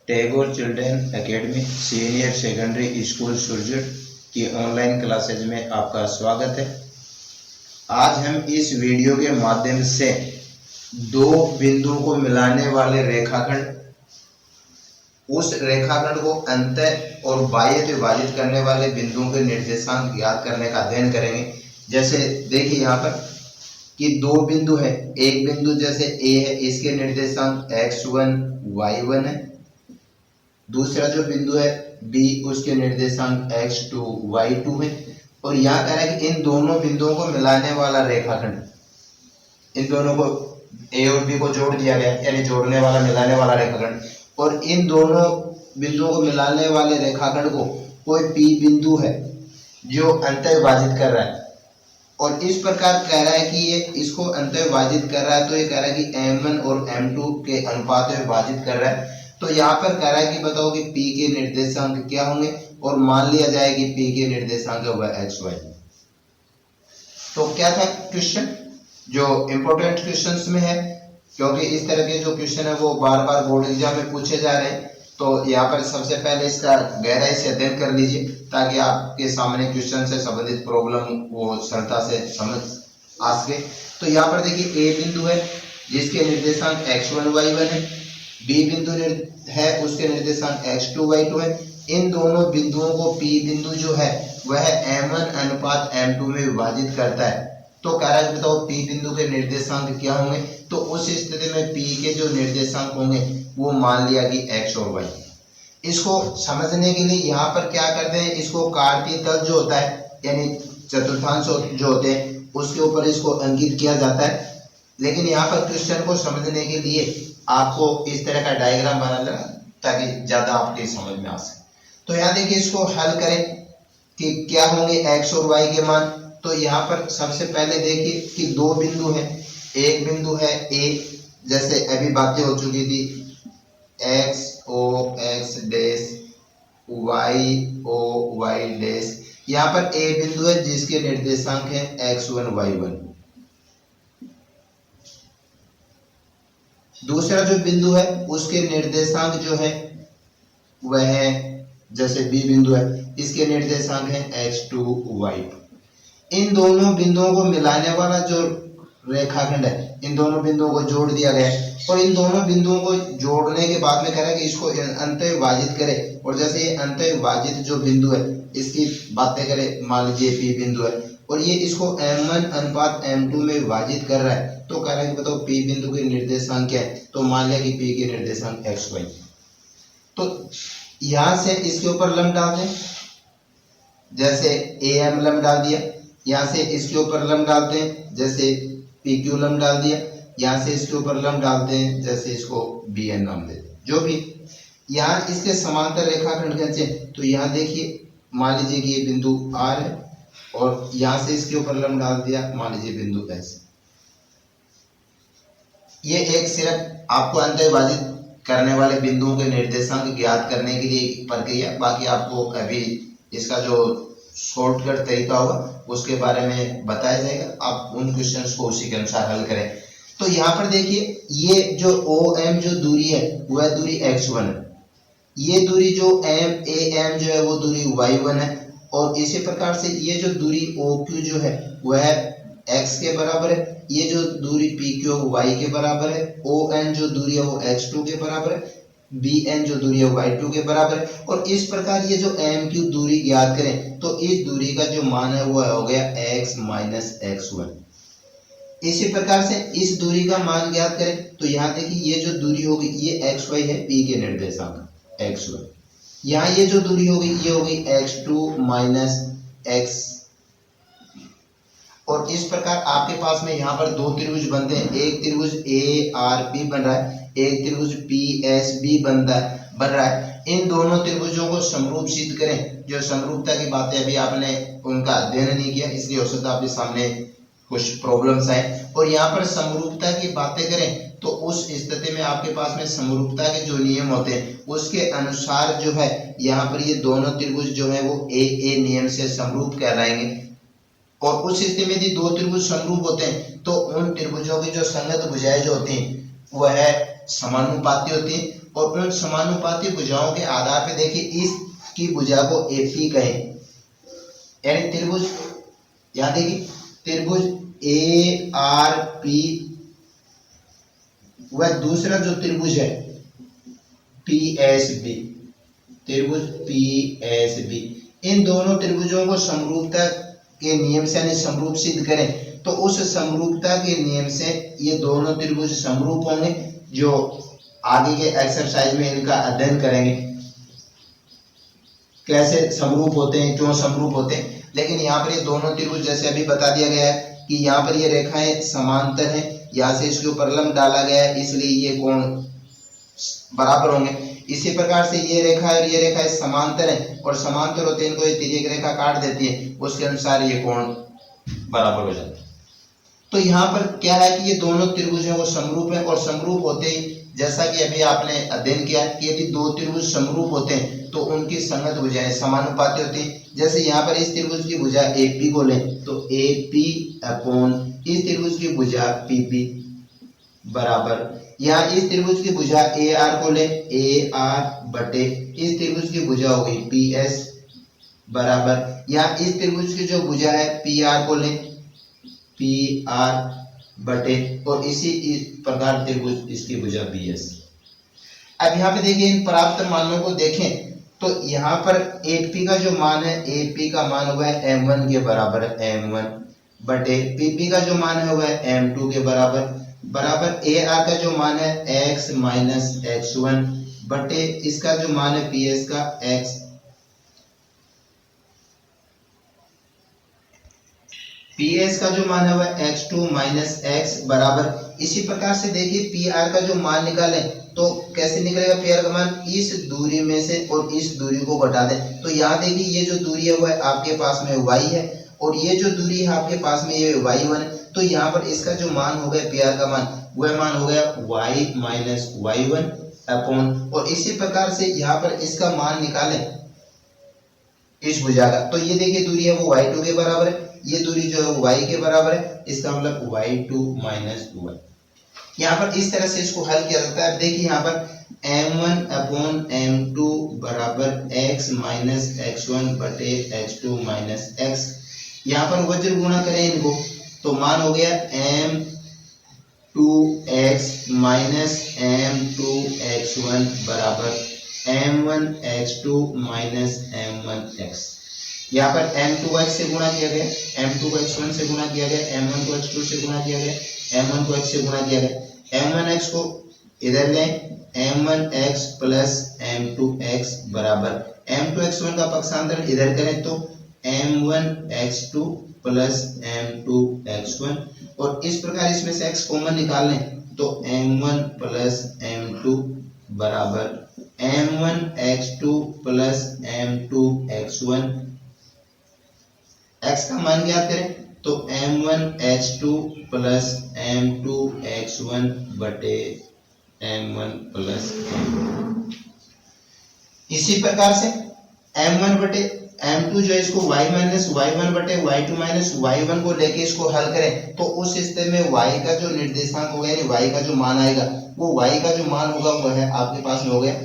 Tagore children academy senior secondary school Surjat की online classes में आपका स्वागत है। आज हम इस वीडियो के माध्यम से दो बिंदुओं को मिलाने वाले रेखाखंड, उस रेखाखंड को अंतः और बाह्य विभाजित करने वाले बिंदुओं के निर्देशांक ज्ञात करने का अध्ययन करेंगे। जैसे देखिए यहाँ पर कि दो बिंदु है, एक बिंदु जैसे ए है, इसके निर्देशांक x1 y1 है। दूसरा जो बिंदु है बी, उसके निर्देशांक x2 y2 है। और यहाँ कह रहा है कि इन दोनों बिंदुओं को मिलाने वाला रेखाखंड, इन दोनों को ए और बी को जोड़ दिया गया, यानी जोड़ने वाला मिलाने वाला रेखाखंड। और इन दोनों बिंदुओं को मिलाने वाले रेखाखंड को कोई पी बिंदु है जो अंतः विभाजित कर रहा है, और इस प्रकार कह रहा है कि ये इसको अंतः विभाजित कर रहा है। तो ये कह रहा है कि m1 और m2 के अनुपात में विभाजित कर रहा है। तो यहाँ पर कह रहा है कि बताओ कि p के निर्देशांक क्या होंगे, और मान लिया जाए कि p के निर्देशांक वह xy। तो क्या था क्वेश्चन, जो इंपॉर्टेंट क्वेश्चंस में है, क्योंकि इस तरह के जो क्वेश्चन है वो बार बार बोर्ड एग्जाम में पूछे जा रहे हैं। तो यहाँ पर सबसे पहले इसका गहराई से अध्ययन कर लीजिए, ताकि आपके सामने क्वेश्चन से संबंधित प्रॉब्लम वो सरलता से समझ आ सके। तो यहाँ पर देखिए ए बिंदु है जिसके निर्देशांक x1 y1 है, बी बिंदु है उसके निर्देशांक x2 y2 है। इन दोनों बिंदुओं को p बिंदु जो है वह m1 अनुपात m2 में विभाजित करता है। तो कह रहा है बताओ p बिंदु के निर्देशांक क्या होंगे। तो उस स्थिति में p के जो निर्देशांक होंगे वो मान लिया कि x और y। इसको समझने के लिए यहाँ पर क्या करते हैं, इसको कार्तीय तल जो होता है, यानी चतुर्थांश जो होते हैं, उसके ऊपर इसको अंकित किया जाता है। लेकिन यहाँ पर क्वेश्चन को समझने के लिए आपको इस तरह का डायग्राम बनाना, ताकि ज्यादा आपके समझ में आ सके। तो यहाँ देखिए इसको हल करें कि क्या होंगे x और y के मान। तो यहाँ पर सबसे पहले देखिए कि दो बिंदु है, एक बिंदु है a, जैसे अभी बातें हो चुकी थी, x o x dash y o y dash. यहाँ पर a बिंदु है जिसके निर्देशांक है x1 y1। दूसरा जो बिंदु है उसके निर्देशांक जो है वह है, जैसे b बिंदु है, इसके निर्देशांक है x2 y2। इन दोनों बिंदुओं को मिलाने वाला जो रेखाखंड है, इन दोनों बिंदुओं को जोड़ दिया गया है। और इन दोनों बिंदुओं को जोड़ने के बाद में कह रहा है कि इसको अंतः विभाजित करे। और जैसे ये अंतः विभाजित जो बिंदु है इसकी बातें करें, मान लीजिए p बिंदु है और ये इसको m1 अनुपात m2 में विभाजित कर रहा है। तो कह रहा है कि बताओ p बिंदु के निर्देशांक क्या है। तो मान लिया कि p के निर्देशांक xy। तो यहां से इसके ऊपर लंब डाल दें, जैसे am लंब डाल दिया, यहाँ से इसके ऊपर लंब डालते हैं, जैसे PQ लंब डाल दिया, यहाँ से इसके ऊपर लंब डालते हैं, जैसे इसको BN नाम देते हैं। जो भी यहाँ इसके समांतर रेखाखंड खींचे, तो यहाँ देखिए मान लीजिए कि ये बिंदु R है और यहाँ से इसके ऊपर लंब डाल दिया, मान लीजिए बिंदु S। ये एक सिर्फ आपको अंतः विभाजित करने वाले बिंदुओं के निर्देशांक ज्ञात करने के लिए प्रक्रिया, बाकी आपको अभी इसका जो शॉर्टकट तरीका होगा उसके बारे में बताया जाएगा। आप उन क्वेश्चंस को उसी के अनुसार हल करें। तो यहाँ पर देखिए ये जो OM जो दूरी है वह दूरी x1 है, ये दूरी जो MAM जो है वो दूरी y1 है, और इसी प्रकार से ये जो दूरी OQ जो है वह x के बराबर है, ये जो दूरी PQ y के बराबर है, ON जो दूरी है वो x2 के बराबर है, BN जो दूरी है y2 के बराबर है। और इस प्रकार ये जो MQ दूरी ज्ञात करें तो इस दूरी का जो मान है वो हो गया x माइनस x1। इसी प्रकार से इस दूरी का मान ज्ञात करें तो यहाँ देखिए ये जो दूरी होगी ये xy है, p के निर्देशांक xy। यहाँ ये जो दूरी होगी ये होगी x2 माइनस x। और इस प्रकार आपके पास में यहाँ पर दो त्रिभुज बनते हैं, एक त्रिभुज ARP बन रहा है, एक त्रिभुज PSB बन रहा है। इन दोनों त्रिभुजों को समरूप सिद्ध करें। जो समरूपता की बातें अभी आपने उनका अध्ययन नहीं किया, इसलिए हो सकता है आपके सामने कुछ प्रॉब्लम्स आए। और यहाँ पर समरूपता की बातें करें तो उस स्थिति में आपके पास में समरूपता के जो नियम होते हैं उसके अनुसार जो है यहाँ पर ये दोनों त्रिभुज जो है वो AA नियम से समरूप कहलाएंगे। और उस स्थिति में यदि दो त्रिभुज समरूप होते हैं तो उन त्रिभुजों की जो संगत भुजाएं जो होती हैं वह समानुपाती होती है और उन समानुपाती भुजाओं के आधार पे देखिए इसकी भुजा को एपी कहें, यानी त्रिभुज, याद देखिए त्रिभुज ए आर पी, वह दूसरा जो त्रिभुज है पी एस बी, त्रिभुज पी एस बी, इन दोनों त्रिभुजों को समरूपता के नियम से यानी समरूप सिद्ध करें तो उस समरूपता के नियम से ये दोनों त्रिभुज समरूप होंगे, जो आगे के एक्सरसाइज में इनका अध्ययन करेंगे कैसे समरूप होते हैं, क्यों समरूप होते हैं। लेकिन यहाँ पर ये दोनों त्रिभुज जैसे अभी बता दिया गया है कि यहाँ पर ये रेखाएं समांतर हैं, यहाँ से इसके ऊपर लंब डाला गया है इसलिए ये कोण बराबर होंगे। इसी प्रकार से ये रेखा और ये रेखा समांतर है और समांतर होते हैं, इनको ये तिर्यक रेखा काट देती है, उसके अनुसार ये कोण बराबर हो जाता है। तो यहाँ पर क्या है कि ये दोनों त्रिभुज हैं वो समरूप है, और समरूप होते ही जैसा कि अभी आपने अध्ययन किया कि यदि दो त्रिभुज समरूप होते हैं तो उनकी संगत भुजाएं समानुपाती होती हैं। जैसे यहाँ पर इस त्रिभुज की भुजा AP को लें तो AP अपॉन इस त्रिभुज की भुजा PP बराबर, यहाँ इस त्रिभुज की भुजा AR को लें AR बटे इस त्रिभुज की भुजा होगी PS बराबर, यहाँ इस त्रिभुज की जो भुजा है PR को लें PR बटे और इसी प्रकार त्रिभुज इसकी भुजा BS। अब यहाँ पे देखिए इन प्राप्त मानों को देखें तो यहाँ पर AP का जो मान है AP का मान हुआ है M1 के बराबर है M1 बटे PP का जो मान है वह M2 के बराबर बराबर AR का जो मान है X माइनस X1 बटे इसका जो मान है PS का X PS का जो मान है वह X2 माइनस X बराबर। इसी प्रकार से देखिए PR का जो मान निकालें तो कैसे निकलेगा PR का मान, इस दूरी में से और इस दूरी को घटा दें। तो यहाँ देखिए ये जो दूरी है वह आपके पास में y है और ये जो दूरी है आपके पास में ये y1 है, तो यहाँ पर इसका जो मान हो गया PR का मान वह मान हो गया y माइनस y1 अपॉन, और इसी प्रकार से यहाँ पर इसका मान निकालें इस भुजा का तो ये देखिए दूरी है वो y2 के बराबर है, ये दूरी जो है y के बराबर है, इसका मतलब y2 माइनस y। यहाँ पर इस तरह से इसको हल किया जाता है। अब देखिए यहाँ पर m1 अपॉन m2 बराबर x माइनस x1 बटे x2 माइनस x, यहाँ पर वज्र गुणा करें इनको तो मान हो गया m2x माइनस m2x1 बराबर m1x2 माइनस m1x। यहाँ पर m2x से गुणा किया गया, m2 को x1 से गुणा किया गया, m1 को x2 से गुणा किया गया, m1 को x से गुणा किया गया, m1x को इधर लें m1x प्लस m2x बराबर m2x1 का पक्षांतर इधर करें तो m1x2 प्लस m2x1 और इस प्रकार इसमें से x कॉमन निकाल लें तो m1 प्लस m2 बराबर m1x2 प्लस m2x1। x का मान ज्ञात करें तो m1x2 प्लस m2x1 बटे m1 प्लस m2। इसी प्रकार से m1 बटे m2 जो है इसको y माइनस y1 बटे y2 माइनस y1 को लेके इसको हल करें तो उस स्थिति में y का जो निर्देशांक होगा यानी y का जो मान आएगा वो y का जो मान होगा वह है आपके पास में हो गया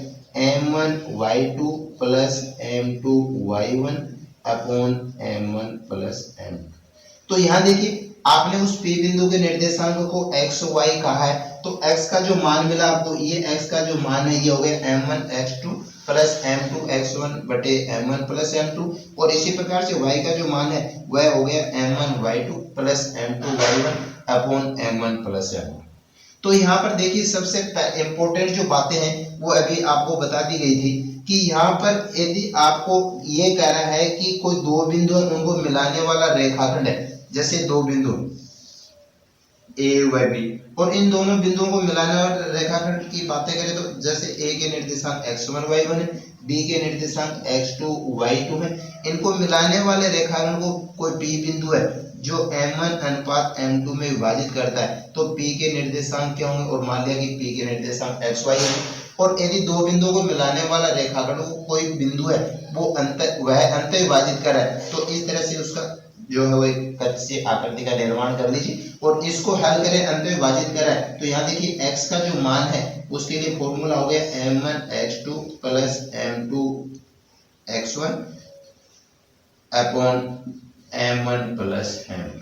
m1 y2 plus m2 y1 upon m1 plus m। तो यहाँ देखिए आपने उस P बिंदु के निर्देशांक को x y कहा है तो x का जो मान मिला आपको, ये x का जो मान है ये हो गया m1x2 प्लस m2x1 बटे m1 प्लस m2 और इसी प्रकार से y का जो मान है वह हो गया m1y2 plus m2y1 upon m1 plus m। तो यहाँ पर देखिए सबसे इम्पोर्टेंट जो बातें हैं वो अभी आपको बता दी गई थी कि यहाँ पर यदि आपको ये कह रहा है कि कोई दो बिंदु है उनको मिलाने वाला रेखाखंड है, जैसे दो बिंदु A व B और इन दोनों बिंदुओं को मिलाने वाले रेखाखंड की बातें करें तो जैसे A के निर्देशांक x1 y1 है, B के निर्देशांक x2 y2 है, इनको मिलाने वाले रेखाखंड को कोई P बिंदु है जो m1 अनुपात m2 में विभाजित करता है तो P के निर्देशांक क्या होंगे और मान लिया कि P के निर्देशांक xy है और यदि दो बिंदुओं को मिलाने वाला रेखाखंड कोई बिंदु है वो वह अंत विभाजित कर रहा है तो इस तरह से उसका जो है वो एक कच्ची आकृति का निर्माण कर लीजिए और इसको हल करें अंत विभाजित कर रहा है तो यहाँ देखिए x का जो मान है उसके लिए फॉर्मूला हो गया m1x2 plus m2x1 upon m1 plus m2।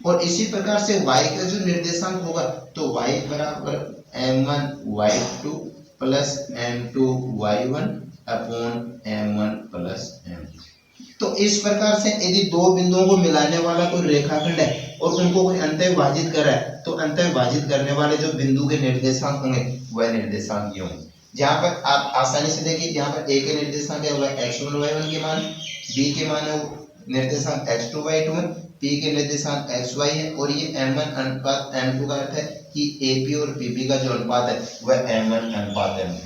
और इसी प्रकार से y का जो निर्देशांक होगा तो y बराबर m1y2 plus m2y1 upon m1 plus m2। तो इस प्रकार से यदि दो बिंदुओं को मिलाने वाला कोई रेखाखंड है और उनको कोई अंतः विभाजित कर रहा है तो अंतः विभाजित करने वाले जो बिंदु के निर्देशांक होंगे वह निर्देशांक ये होंगे। जहां पर आप आसानी से देखिए, यहाँ पर a के निर्देशांक है वह x1 y1 के मान, b के मान है निर्देशांक x2 y2 है, p के निर्देशांक xy है और ये m1 अनुपात m2 का अर्थ है कि AP और PP का जो अनुपात है वह m1 अनुपात m2।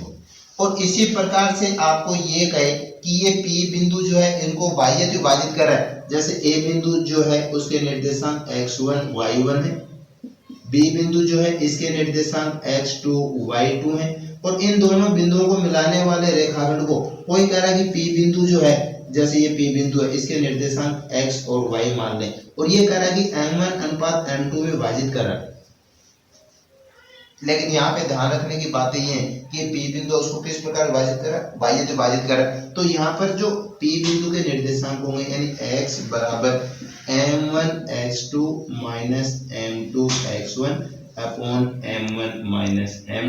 और इसी प्रकार से आपको ये कहे कि ये P बिंदु जो है इनको बाह्य विभाजित कर रहा है, जैसे A बिंदु जो है उसके निर्देशांक x1 y1 है, B बिंदु जो है इसके निर्देशांक x2 y2 है और इन दोनों बिंदुओं को मिलाने वाले रेखाखंड को कोई कह रहा है कि P बिंदु जो है, जैसे ये P बिंदु है इसके निर्देशांक x और y मान लें और ये कह रहा है कि m1 अनुपात m2 में विभाजित कर रहा है। लेकिन यहाँ पे ध्यान रखने की बात ये है कि P बिंदु उसको किस प्रकार विभाजित कर रहा है, बाह्य विभाजित कर रहा है। तो यहाँ पर जो P बिंदु के निर्देशांक होंगे यानी x बराबर m1 x2 minus m2 x1 upon m1 minus m।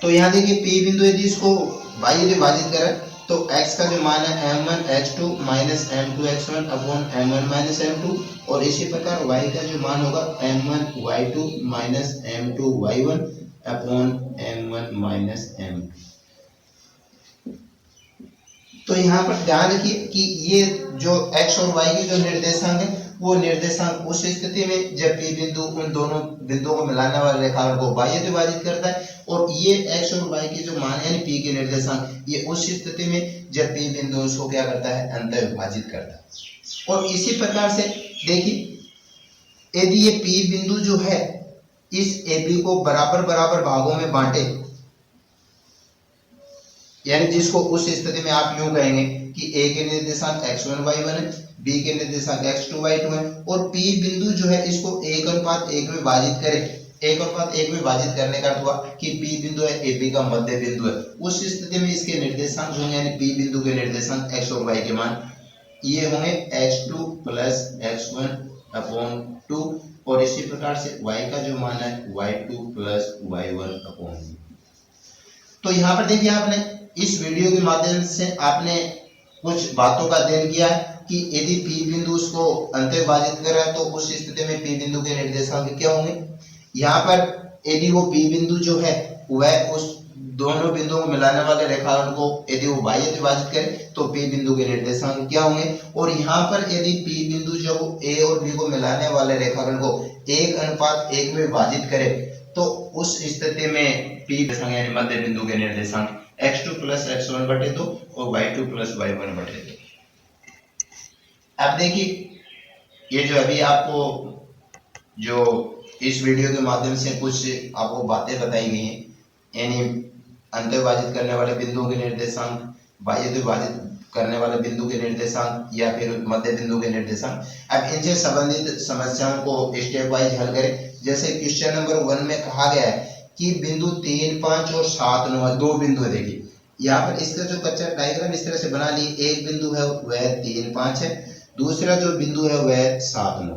तो यहाँ देखिए P बिंदु यदि इसको बाह्य विभाजित कर रहा है तो x का जो मान है m1 x2 minus m2 x1 upon m1 minus m2 और इसी प्रकार y का जो मान होगा m1 y2 minus m2 y1 upon m1 minus m2। तो यहाँ पर ध्यान रखिए कि ये जो x और y के जो निर्देशांक है वो निर्देशांक उस स्थिति में जब P बिंदु उन दोनों बिंदुओं को मिलाने वाले रेखाखंड को बाह्य विभाजित करता है और ये x और y के जो मान है P के निर्देशांक ये उस स्थिति में जब P बिंदु उसको क्या करता है, अंतः विभाजित करता है। और इसी प्रकार से देखिए यदि ये P बिंदु जो है इस AB को बराबर बराबर भागों में बांटे, यानी जिसको उस स्थिति में आप यूं कहेंगे कि A के निर्देशांक x1 y1 है, B के निर्देशांक x2 y2 है और P बिंदु जो है इसको 1:1 में विभाजित करे। 1:1 में विभाजित करने का अर्थ हुआ कि P बिंदु है AB का मध्य बिंदु है, उस स्थिति में इसके निर्देशांक होंगे यानी P बिंदु के निर्देशांक x और y के मान ये होंगे x2 प्लस x1 अपॉन 2 और इसी प्रकार से y का जो मान है y2 प्लस y1 अपॉन 2। तो यहाँ पर देखिए आपने इस वीडियो के माध्यम से आपने कुछ बातों का अध्ययन किया है कि यदि P बिंदु उसको अंतः विभाजित कर रहा है तो उस स्थिति में P बिंदु के निर्देशांक क्या होंगे। यहाँ पर यदि वो P बिंदु जो है वह उस दोनों बिंदुओं को मिलाने वाले रेखाखंड को यदि वो बाह्य विभाजित करे तो P बिंदु के निर्देशांक क्या होंगे। और यहाँ पर यदि P बिंदु जब A और B को मिलाने वाले रेखाखंड को 1:1 में विभाजित करे तो उस स्थिति में P यानी मध्य बिंदु के निर्देशांक x2 प्लस x1 बटे 2 और y2 प्लस y1 बटे 2। अब देखिए ये जो अभी आपको जो इस वीडियो के माध्यम से कुछ आपको बातें बताई गई हैं, यानी अंतः विभाजित करने वाले बिंदुओं के निर्देशांक, बाह्य विभाजित करने वाले बिंदु के निर्देशांक या फिर मध्य बिंदु के निर्देशांक। अब इनसे संबंधित समस्याओं को स्टेप वाइज हल करें। जैसे क्वेश्चन नंबर 1 में कहा गया है कि बिंदु 3, 5 और 7, 9 दो बिंदु है। देखिए यहाँ पर इसका जो कच्चा डायग्राम इस तरह से बना लिए, एक बिंदु है वह 3, 5 है, दूसरा जो बिंदु है वह 7, 9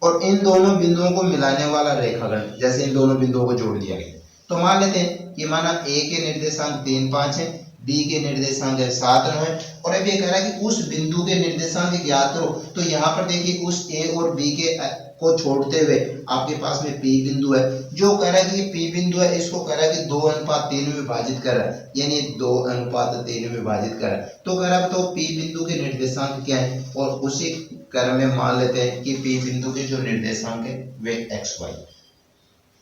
और इन दोनों बिंदुओं को मिलाने वाला रेखाखंड, जैसे इन दोनों बिंदुओं को जोड़ दिया गया। तो मान लेते हैं कि माना A के निर्देशांक 3, 5 है, B के निर्देशांक है 7, 9 है और अब ये कह रहा है कि उस बिंदु के निर्देशांक ज्ञात करो। तो यहाँ पर देखिए उस A और B के को छोड़ते हुए आपके पास में P बिंदु है, जो कह रहा है कि P बिंदु है इसको कह रहा है कि 2:3 में विभाजित कर रहा है, यानी 2:3 में विभाजित कर रहा है। तो कह रहा है तो P बिंदु के निर्देशांक क्या है और उसी क्रम में मान लेते हैं कि P बिंदु के जो निर्देशांक है वे xy।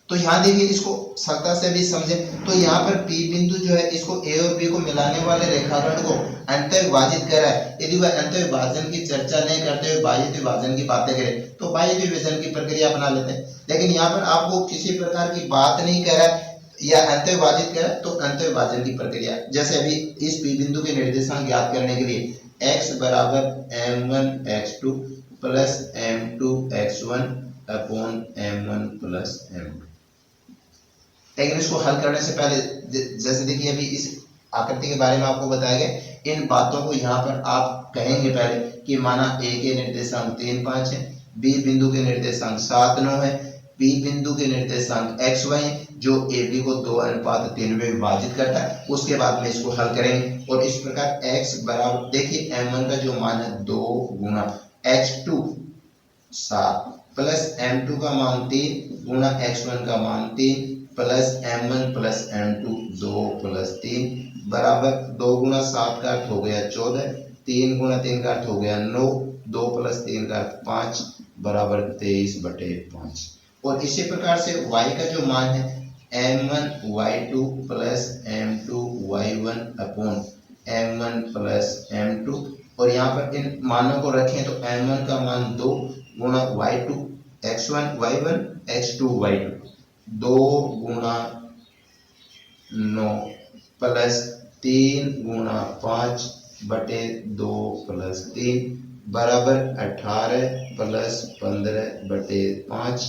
तो यहाँ देखिए इसको सरलता से भी समझे। तो यहाँ पर P बिंदु जो है इसको A और B को मिलाने वाले रेखाखंड को अंतः विभाजित कर रहा है। यदि वह अंतः विभाजन की चर्चा नहीं करते हुए बाह्य विभाजन की बातें करे तो बाह्य विभाजन की प्रक्रिया अपना लेते हैं। लेकिन यहाँ पर आपको किसी प्रकार की बात नहीं कर रहा है या अंतः विभाजित कर रहा है तो अंतः विभाजन की प्रक्रिया, जैसे अभी इस P बिंदु के निर्देशांक ज्ञात करने के लिए x बराबर m1 x2 plus m2 x1 upon m1 plus m2। लेकिन इसको हल करने से पहले जैसे देखिए अभी इस आकृति के बारे में आपको बताया गया, इन बातों को यहाँ पर आप कहेंगे पहले कि माना ए के निर्देशांक 3, 5 है, बी बिंदु के निर्देशांक 7, 9 है, बी बिंदु के निर्देशांक एक्स वाई है जो ए बी को 2:3 में विभाजित करता है। उसके बाद में इसको हल करेंगे और इस प्रकार x बराबर देखिए m1 का जो मान है 2 गुना x2 7 प्लस m2 का मान 3 गुना x1 का मान 3 plus m1 plus m2 2 plus 3 बराबर 2 गुना 7 का अर्थ हो गया 14, 3 गुना 3 का अर्थ हो गया 9, 2 प्लस 3 का अर्थ 5 बराबर 23/5। और इसी प्रकार से y का जो मान है m1 y2 plus m2 y1 upon m1 plus m2, और यहाँ पर इन मानों को रखें तो m1 का मान 2 गुना y2 x1 y1 x2 y2 2 गुना 9 प्लस 3 गुना 5/2 प्लस 3 बराबर 18 प्लस 15/5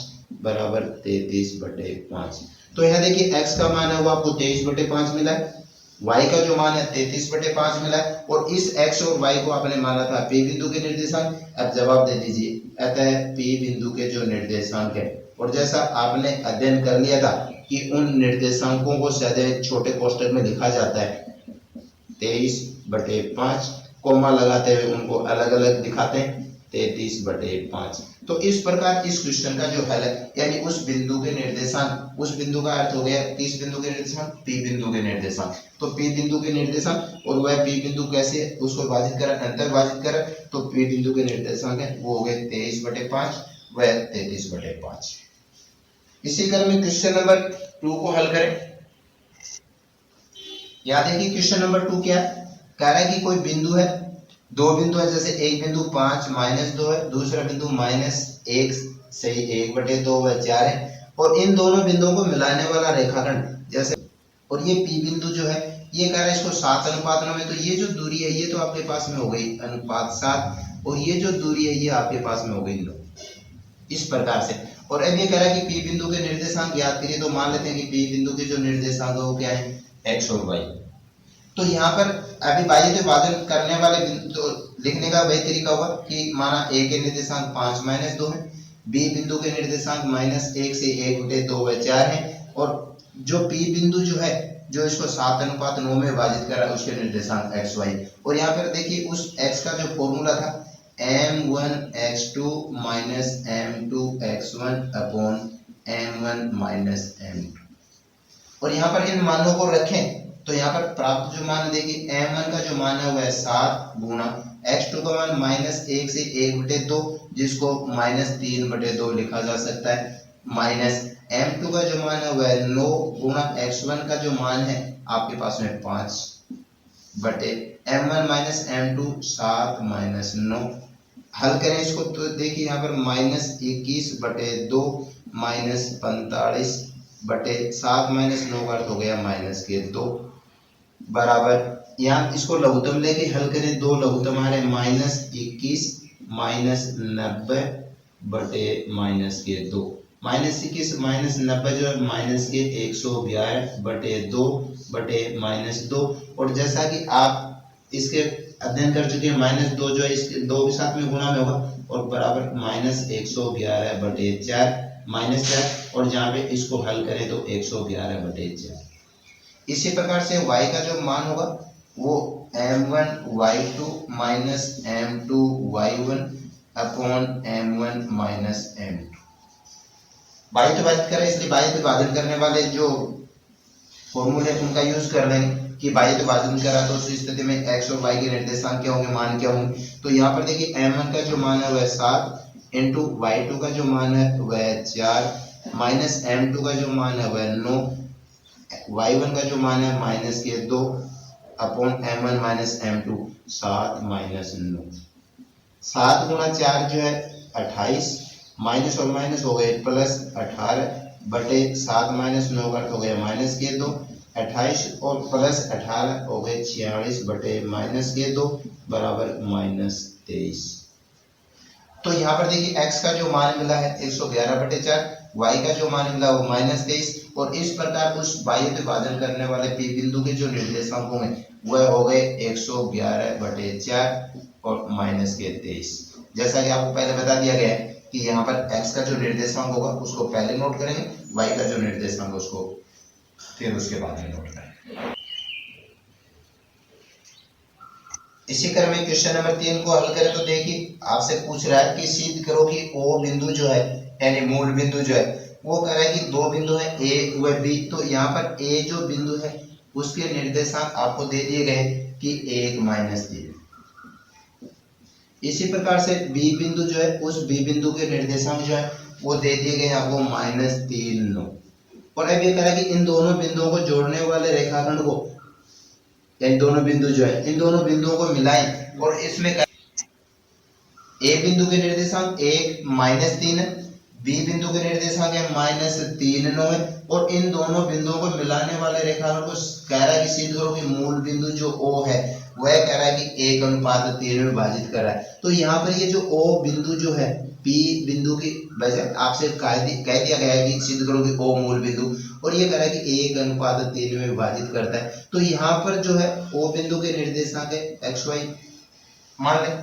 बराबर 33/5। तो यहाँ देखिए x का मान है वो आपको 23/5 मिला है, y का जो मान है 33/5 मिला है, और इस x और y को आपने माना था p बिंदु के निर्देशांक। अब जवाब दे दीजिए, अतः p बिंदु के जो निर्देशांक है, और जैसा आपने अध्ययन कर लिया था कि उन निर्देशांकों को सदैव छोटे कोष्ठक में लिखा जाता है 23/5, कोमा लगाते हुए उनको अलग अलग दिखाते हैं 33/5। तो इस प्रकार इस क्वेश्चन का जो हल है, यानी उस बिंदु के निर्देशांक, उस बिंदु का अर्थ हो गया किस बिंदु के निर्देशांक, p बिंदु के निर्देशांक। तो p बिंदु के निर्देशांक और वह p बिंदु कैसे उसको विभाजित करें, अंतर विभाजित करें, तो p बिंदु के निर्देशांक है वो हो गए 23/5 व 33/5। इसी क्रम में क्वेश्चन नंबर 2 को हल करें। याद है कि क्वेश्चन नंबर 2 क्या है, कह रहा है कि कोई बिंदु है, दो बिंदु है, जैसे एक बिंदु 5 -2 है, दूसरा बिंदु -1 सही 1/2 व 4 है, और इन दोनों बिंदुओं को मिलाने वाला रेखाखंड जैसे, और ये p बिंदु जो है ये कह रहा है इसको 7:9 में, तो ये जो दूरी है ये तो आपके पास में हो गई अनुपात 7, और ये जो दूरी है ये आपके पास में हो गई 9, इस प्रकार से। और अब ये कह रहा है कि p बिंदु के निर्देशांक याद करिए, तो मान लेते हैं कि p बिंदु के जो निर्देशांक है वो क्या है, x और y। तो यहाँ पर अभी बाह्य विभाजन करने वाले बिंदु लिखने का वही तरीका होगा कि माना a के निर्देशांक 5 -2 है, b बिंदु के निर्देशांक -1 से 1/2 व 4 है, और जो p बिंदु जो है जो इसको 7:9 में विभाजित कर रहा है उसके निर्देशांक x y। और यहाँ पर देखिए उस x का जो फॉर्मूला था m1 x2 m2 x1 upon m1 m2, और यहाँ पर इन मानों को रखें तो यहाँ पर प्राप्त जो मान देखिए m1 का जो मान है वह 7 गुना x2 का मान -1 से 1/2 जिसको -3/2 लिखा जा सकता है, माइनस m2 का जो मान है वह 9 गुना x1 का जो मान है आपके पास में 5 बटे m1 m2 7 -9। हल करें इसको तो देखिए यहाँ पर -21/2 -45 बटे 7 -9 का अर्थ हो गया -2 बराबर, यहाँ इसको लघुत्तम लेके हल करें, दो लघुत्तम आ रहे -21 -90 बटे -2, -21 -90 जो है -111 बटे 2 बटे -2। और जैसा कि आप इसके अध्ययन कर चुके हैं -2 जो है इसके 2 के साथ में गुणा में होगा और बराबर -111 बटे 4 -4, और जहाँ पे इसको हल करें तो 111 बटे 4। इसी प्रकार से y का जो मान होगा वो m1 y2 m2 y1 upon m1 m2। बाह्य विभाजित करें, इसलिए बाह्य विभाजन करने वाले जो फॉर्मूले उनका यूज कर लेंगे कि बाह्य विभाजन करा तो उस स्थिति में x और y के निर्देशांक क्या होंगे, मान क्या होंगे। तो यहाँ पर देखिए m1 का जो मान है वह 7 इंटू y2 का जो मान है वह 4 माइनस m2 का जो मान है वह 9, y1 का जो मान है -2 अपॉन m1 m2 7 -9। 7 गुणा 4 जो है 28, माइनस और माइनस हो गए प्लस 18 बटे 7 -9 का अर्थ हो गया -2, 28 और प्लस 18 हो गए 46 बटे -2 बराबर -23। तो यहाँ पर देखिए x का जो मान मिला है 111 बटे 4, y का जो मान मिला वो -23, और इस प्रकार उस बाह्य विभाजन करने वाले P बिंदु के जो निर्देशांक होंगे वह हो गए 111/4 और माइनस के 23। जैसा कि आपको पहले बता दिया गया है कि यहाँ पर x का जो निर्देशांक होगा उसको पहले नोट करेंगे, y का जो निर्देशांक उसको फिर उसके बाद में नोट करेंगे। इसी क्रम में क्वेश्चन नंबर 3 को हल करें तो देखिए आपसे पूछ रहा है कि सिद्ध करो कि O बिंदु जो है यानी मूल बिंदु जो है वो कह रहा है कि दो बिंदु है A व B। तो यहाँ पर A जो बिंदु है उसके निर्देशांक आपको दे दिए गए कि 1-3। इसी प्रकार से B बिंदु जो है उस B बिंदु के निर्देशांक जो है वो दे दिए गए आपको -3, 9। और अब ये कह रहा है कि इन दोनों बिंदुओं को जोड़ने वाले रेखाखंड को इन दोनों बिंदु जो है इन दोनों बिंदुओं को मिलाएं और इसमें A बिंदु के निर्देशांक 1-3 है, B बिंदु के निर्देशांक है -3, 9 है और इन दोनों बिंदुओं को मिलाने वाले रेखाखंड को कह रहा है कि सिद्ध करो कि मूल बिंदु जो O है वह कह रहा है कि 1:3 में विभाजित कर रहा है। तो यहाँ पर ये जो O बिंदु जो है P बिंदु की वजह आपसे कह दिया गया है कि सिद्ध करो कि O मूल बिंदु, और ये कह रहा है कि 1:3 में विभाजित करता है। तो यहाँ पर जो है O बिंदु के निर्देशांक है XY मान लें,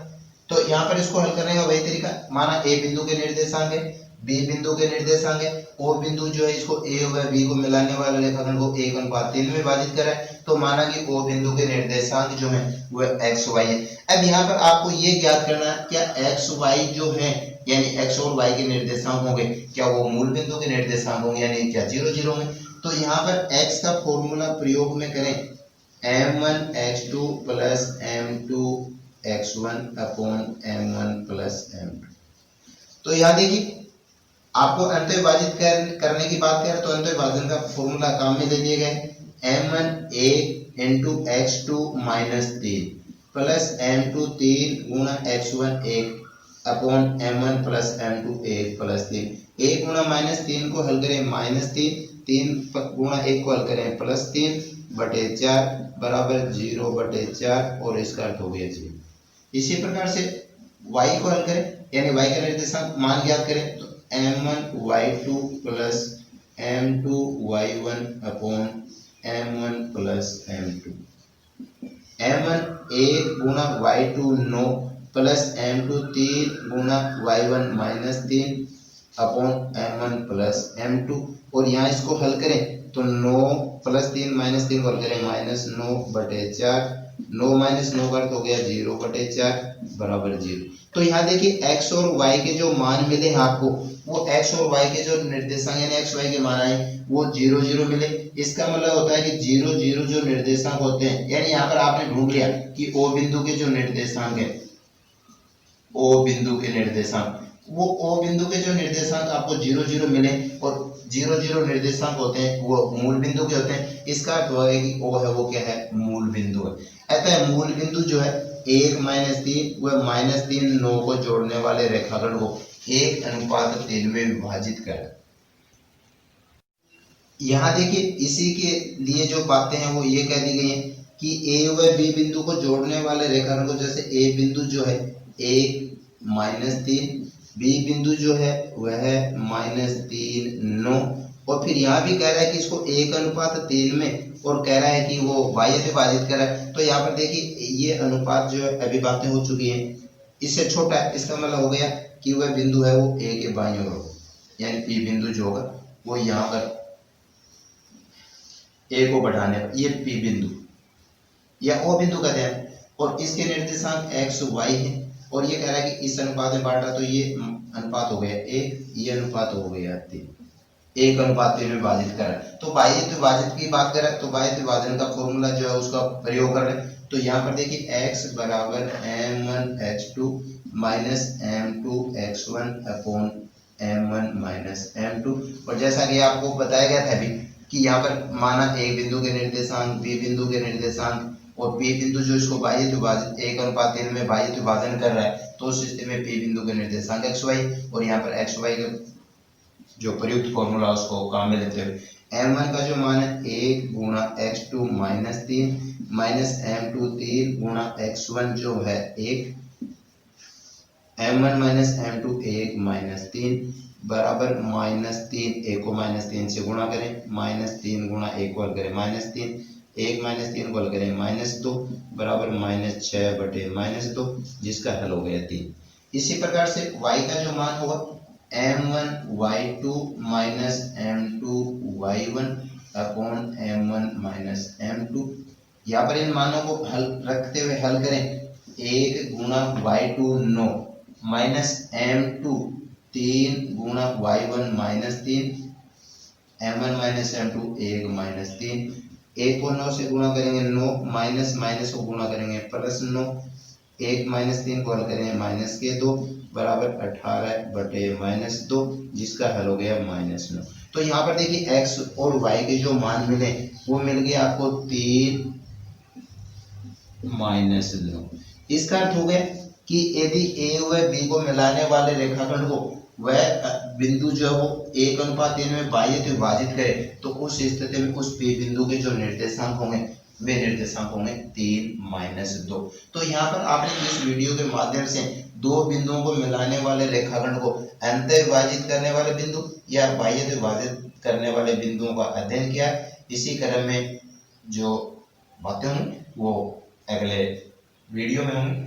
तो यहाँ पर इसको हल करने का वही तरीका, माना A बिंदु के निर्देशांक है, B बिंदु के निर्देशांक है, O बिंदु जो है इसको A व B को मिलाने वाले रेखाखंड को 1:3 में विभाजित करा है। तो माना कि O बिंदु के निर्देशांक जो है वह XY है। अब यहाँ पर आपको ये ज्ञात करना है क्या XY जो है यानी X और Y के निर्देशांक होंगे क्या वो मूल बिंदु के निर्देशांक होंगे यानी क्या 0, 0 होंगे। तो यहाँ पर X का फॉर्मूला प्रयोग में करें m1x2 plus m2x1 upon m1 plus m2। तो यहाँ देखिए आपको अंत विभाजित करने की बात करें तो अंत विभाजन का फॉर्मूला काम में ले लिए गए m1 into x2 -3 plus m2 3 गुणा x1 1 upon m1 plus m2 1 plus 3। 1 गुणा -3 को हल करें -3, 3 गुणा 1 को हल करें +3/4 बराबर 0/4 और इसका अर्थ हो गया 0। इसी प्रकार से y को हल करें यानी y का निर्देशांक मान ज्ञात करें तो m1y2 plus m2y1 upon m1 plus m2। m1 1 गुणा y2 9 प्लस m2 3 गुणा y1 -3 upon m1 plus m2। और यहाँ इसको हल करें तो 9 + 3 -3 को हल करें -9/4, 9 - 9 का अर्थ हो गया 0/4 बराबर 0। तो यहाँ देखिए x और y के जो मान मिले हैं आपको वो x और y के जो निर्देशांक यानी x y के मान आए वो 0, 0 मिले। इसका मतलब होता है कि 0, 0 जो निर्देशांक होते हैं यानी यहाँ पर आपने ढूंढ लिया कि O बिंदु के जो निर्देशांक है O बिंदु के निर्देशांक वो O बिंदु के जो निर्देशांक आपको 0, 0 मिले और 0, 0 निर्देशांक होते हैं वो मूल बिंदु के होते हैं। इसका अर्थ है कि O है वो क्या है मूल बिंदु है। अतः मूल बिंदु जो है 1 - 3 व -3 9 को जोड़ने वाले रेखाखंड को 1:3 में विभाजित कर। यहाँ देखिए इसी के लिए जो बातें हैं वो ये कह दी गई हैं कि A व B बिंदु को जोड़ने वाले रेखाखंड को जैसे A बिंदु जो है 1 - 3, B बिंदु जो है वह है -3, 9 और फिर यहाँ भी कह रहा है कि इसको 1:3 में और कह रहा है कि वो y से विभाजित कर रहा है। तो यहाँ पर देखिए ये अनुपात जो है अभी बातें हो चुकी हैं, इससे छोटा है। इसका मतलब हो गया कि वह बिंदु है वो A के बाईं ओर होगा यानी P बिंदु जो होगा वो यहाँ पर A को बढ़ाने पर ये P बिंदु या O बिंदु का ध्यान और इसके निर्देशांक x y है और ये कह रहा है कि इस अनुपात में बांट रहा तो ये अनुपात हो गया 1, ये अनुपात हो गया 3, 1:3 में विभाजित कर रहा है। तो बाह्य विभाजित की बात करें तो बाह्य विभाजन का फॉर्मूला जो है उसका प्रयोग कर रहे हैं। तो यहाँ पर देखिए x बराबर m1x2 minus m2x1 upon m1 minus m2। और जैसा कि आपको बताया गया था अभी कि यहाँ पर माना A बिंदु के निर्देशांक, B बिंदु के निर्देशांक और P बिंदु जो इसको बाह्य विभाजन 1:3 में बाह्य विभाजन कर रहा है तो उस स्थिति में P बिंदु के निर्देशांक xy और यहाँ पर xy के जो प्रयुक्त फॉर्मूला उसको काम में लेते हुए m1 का जो मान है 1 गुणा x2 -3 माइनस m2 3 गुणा x1 जो है 1, m1 माइनस m2 1 -3 बराबर -3, 1 को -3 से गुणा करें, -3 गुणा 1 को हल करें -3, 1 -3 को हल करें -2 बराबर -6 बटे -2, जिसका हल हो गया 3। इसी प्रकार से y का जो मान होगा m1y2 m2y1 upon m1 m2। यहाँ पर इन मानों को हल रखते हुए हल करें, 1 गुणा y2 9 -m2 3 गुणा y1 -3 m1 m2 1 -3, 1 को 9 से गुणा करेंगे 9, माइनस माइनस को गुणा करेंगे +9, 1 -3 को हल करेंगे -2 बराबर 18 बटे -2, जिसका हल हो गया -9। तो यहाँ पर देखिए x और y के जो मान मिले वो मिल गए आपको 3 -2। इसका अर्थ हो गया कि यदि a व b को मिलाने वाले रेखाखंड को वह बिंदु जो है वो 1:3 में बाह्य विभाजित करे, तो उस स्थिति में उस p बिंदु के जो निर्देशांक होंगे वे निर्देशांक होंगे 3 - 2। तो यहाँ पर आपने इस वीडियो के माध्यम से दो बिंदुओं को मिलाने वाले रेखाखंड को अंत विभाजित करने वाले बिंदु या बाह्य विभाजित करने वाले बिंदुओं का अध्ययन किया। इसी क्रम में जो बातें होंगी वो अगले वीडियो में होंगी।